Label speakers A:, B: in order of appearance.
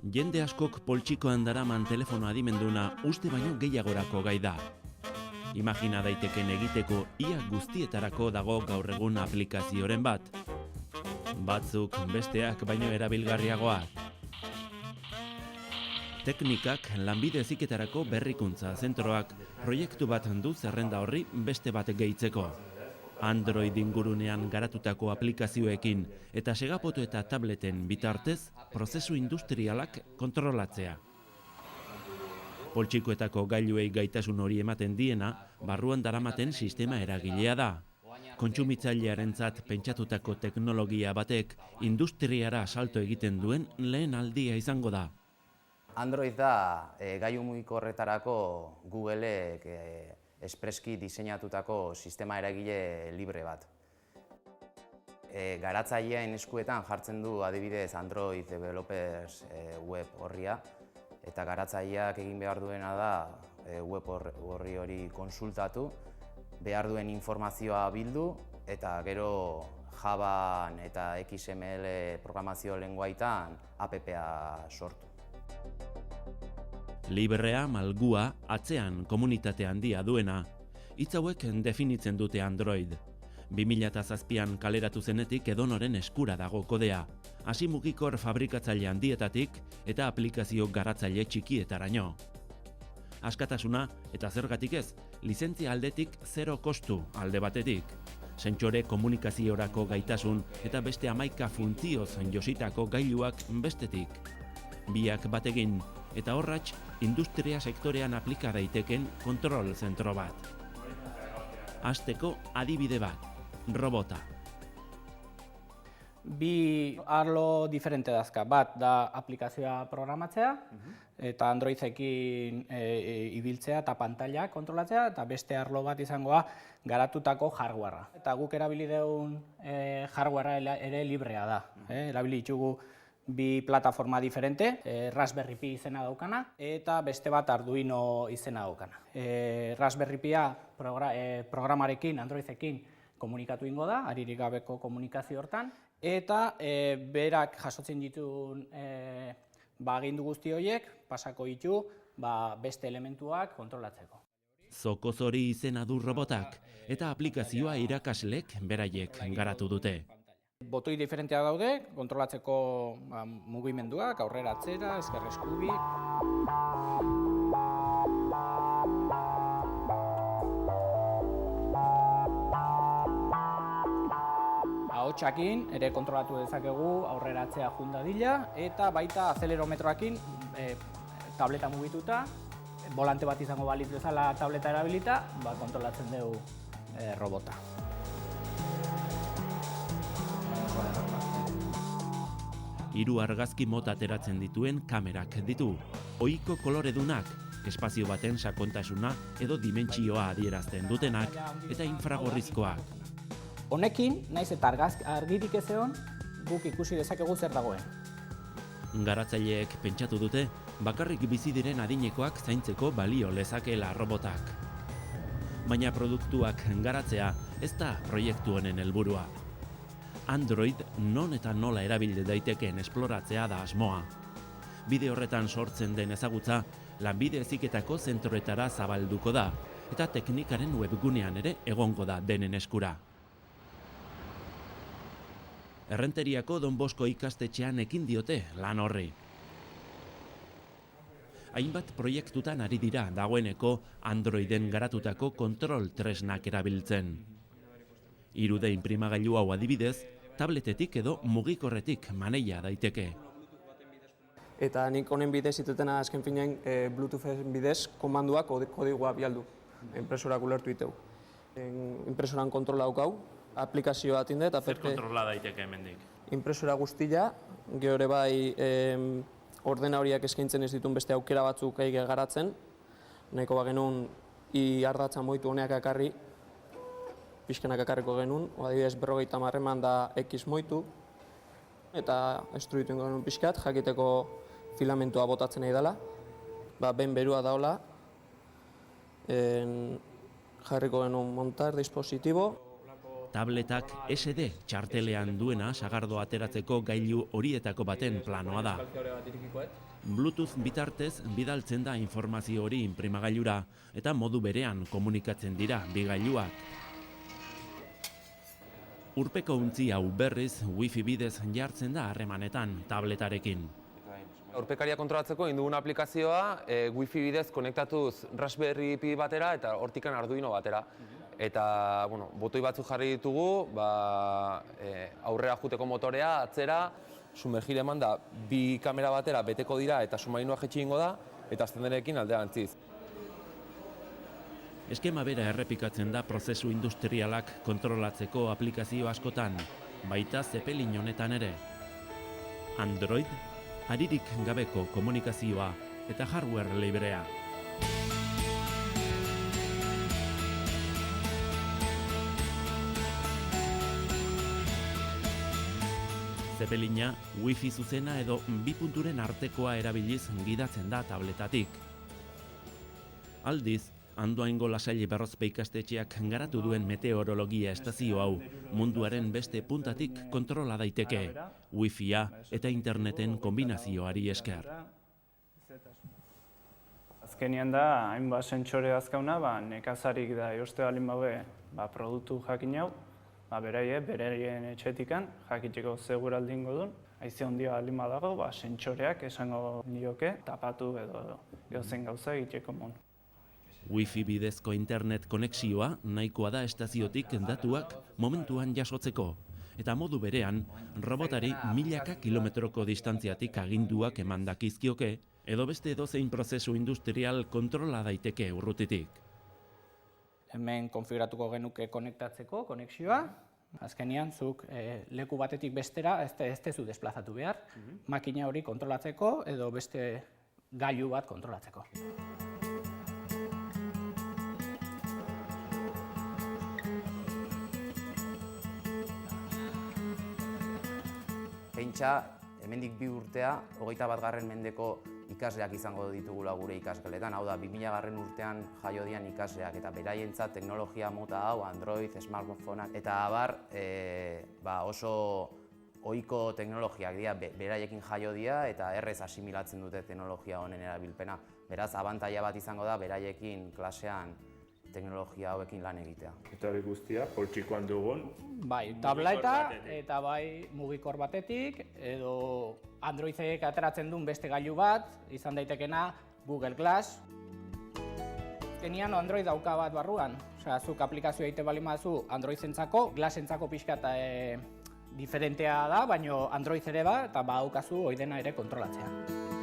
A: Jende askok poltsikoan daraman telefono adimenduna uste baino gehiagorako gai da. Imagina daiteken egiteko ia guztietarako dago gaur egun aplikazioren bat. Batzuk besteak baino erabilgarriagoak. Teknikak lanbide heziketarako berrikuntza zentroak proiektu bat du zerrenda horri beste bat gehitzeko. Android ingurunean garatutako aplikazioekin eta segapoto eta tableten bitartez prozesu industrialak kontrolatzea. Poltsikoetako gailuei gaitasun hori ematen diena, barruan daramaten sistema eragilea da. Kontsumitzailearentzat pentsatutako teknologia batek industriara salto egiten duen lehen aldia izango da.
B: Android da gailu mugikorretarako Googleek espreski diseinatutako sistema eragile libre bat. Garatzailearen eskuetan jartzen du adibidez Android Developers web orria, eta garatzaileak egin behar duena da web orri hori konsultatu, behar duen informazioa bildu eta gero Java eta XML programazio lenguaitan app-a sortu.
A: Librea, malgua, atzean komunitate handia duena. Hitz hauek definitzen dute Android. 2007an kaleratu zenetik edonoren eskura dago kodea. Hasi mugikor fabrikatzaile handietatik eta aplikazio garatzaile txikietaraino. Askatasuna eta zergatik ez, lizentzia aldetik zero kostu alde batetik. Sentsore komunikaziorako gaitasun eta beste 11 funtzioz jositako gailuak bestetik. Biak bategin eta horratx industria sektorean aplika daiteken kontrol zentro bat. Hasteko adibide bat, robota.
C: Bi arlo diferente dazka. Bat da aplikazioa programatzea, eta Androidekin ibiltzea eta pantaila kontrolatzea, eta beste arlo bat izangoa garatutako hardwarea. Eta guk erabili dugun hardwarea ere librea da. Erabili ditugu bi plataforma diferente, Raspberry Pi izena daukana, eta beste bat Arduino izena daukana. Raspberry Pia programarekin, Androidekin komunikatu ingo da, haririk gabeko komunikazio hortan, eta berak jasotzen dituen agindu guzti horiek pasako ditu beste elementuak kontrolatzeko.
A: Zokoz hori izena du robotak, eta aplikazioa irakaslek beraiek garatu dute.
C: Botoi diferenteak daude, kontrolatzeko mugimenduak, aurrera atzera, ezker eskubi. Ahotsakin ere kontrolatu dezakegu aurrera atzea joan dadila, eta baita azelerometroakin tableta mugituta, volante bat izango balitz bezala tableta erabilita, kontrolatzen dugu robota.
A: Hiru argazki mota ateratzen dituen kamerak ditu. Ohiko koloredunak, espazio baten sakontasuna edo dimentsioa adierazten dutenak eta infragorrizkoak.
C: Honekin, naiz eta argirik ez egon, guk ikusi dezakegu zer dagoen.
A: Garatzaileek pentsatu dute, bakarrik bizi diren adinekoak zaintzeko balio lezakeela robotak. Baina produktuak garatzea ez da proiektu honen helburua. Android non eta nola erabil daitekeen esploratzea da asmoa. Bide horretan sortzen den ezagutza, lanbide heziketako zentroetara zabalduko da, eta teknikaren webgunean ere egongo da denen eskura. Errenteriako Don Bosko ikastetxean ekin diote lan horri. Hainbat proiektutan ari dira dagoeneko Androiden garatutako kontrol tresnak erabiltzen. 3D inprimagailu hau adibidez, tabletetik edo mugikorretik maneia daiteke.
D: Eta nik honen bidez itetena azken finean Bluetoothen bidez komanduak kodigoa bialdu, impresorak ulertu iteu. Impresoran kontrola daukau, aplikazioa atinde eta
A: Zer kontrola daiteke hemendik?
D: Impresora guztia, gero bai ordena horiak eskaintzen ez dituen beste aukera batzuk garatzen, nahiko bagenuen ardatza moitu honeak akarri, pixkenak akarriko genuen, adibidez 50 eman da X moitu, eta estruditu genuen pixkat, jakiteko filamentua botatzen nahi dela, ben berua daola, jarriko genuen montar dispositibo.
A: Tabletak SD txartelean duena sagardo ateratzeko gailu horietako baten planoa da. Bluetooth bitartez bidaltzen da informazio hori inprimagailura eta modu berean komunikatzen dira bi gailuak. Urpeko untzi hau berriz Wi-Fi bidez jartzen da harremanetan tabletarekin.
E: Urpekaria kontrolatzeko indugun aplikazioa Wi-Fi bidez konektatuz Raspberry Pi batera eta hortikan Arduino batera. Eta botoi batzuk jarri ditugu, aurrera juteko motorea, atzera, sumergire eman da, bi kamera batera beteko dira eta submarinua jaitsi egingo da, eta azten denekin alderantziz.
A: Eskema bera errepikatzen da prozesu industrialak kontrolatzeko aplikazio askotan, baita Zeppelin honetan ere. Android, haririk gabeko komunikazioa eta hardware librea. Zeppelina, Wi-Fi zuzena edo bi punturen artekoa erabiliz gidatzen da tabletatik. Aldiz, Andoaingo Lasalle Berrozpe ikastetxeak garatu duen meteorologia estazio hau munduaren beste puntatik kontrola daiteke, Wi-Fia eta interneten kombinazioari esker.
F: Azkenean da, hainbat sentsore azkauna, nekazarik da eoste balin baue produktu jakin hau, beraien etxetikan jakiteko seguraldingo duen, haize handia balin badago, sentsoreak esango nioke tapatu edo edozein gauza egiteko mon.
A: Wi-Fi bidezko internet konexioa nahikoa da estaziotik datuak momentuan jasotzeko, eta modu berean, robotari milaka kilometroko distantziatik aginduak eman dakizkioke, edo beste edozein prozesu industrial kontrola daiteke urrutitik.
C: Hemen konfiguratuko genuke konektatzeko konexioa. Azkenean, zuk leku batetik bestera ez dezu desplazatu behar, makina hori kontrolatzeko edo beste gailu bat kontrolatzeko.
B: Pentsa, hemendik 2 urtea, 21. mendeko ikasleak izango ditugula gure ikasgeletan, hau da, 2000. urtean jaio dian ikasleak, eta beraientzat teknologia mota hau, Android, smartphoneak, eta oso ohiko teknologiak dira, beraiekin jaio dira, eta errez asimilatzen dute teknologia honen erabilpena. Beraz, abantaila bat izango da, beraiekin klasean teknologia hauekin lan egitea.
G: Eta hori guztia, poltsikoan dugun?
C: Bai, tableta eta bai mugikor batetik, edo Androidek ateratzen duen beste gailu bat, izan daitekena Google Glass. Azkenean Android dauka bat barruan, zuk aplikazioa egite bali mazu Androidentzako, Glassentzako pixka eta diferentea da, baina Android ere ba, eta badaukazu hori dena ere kontrolatzea.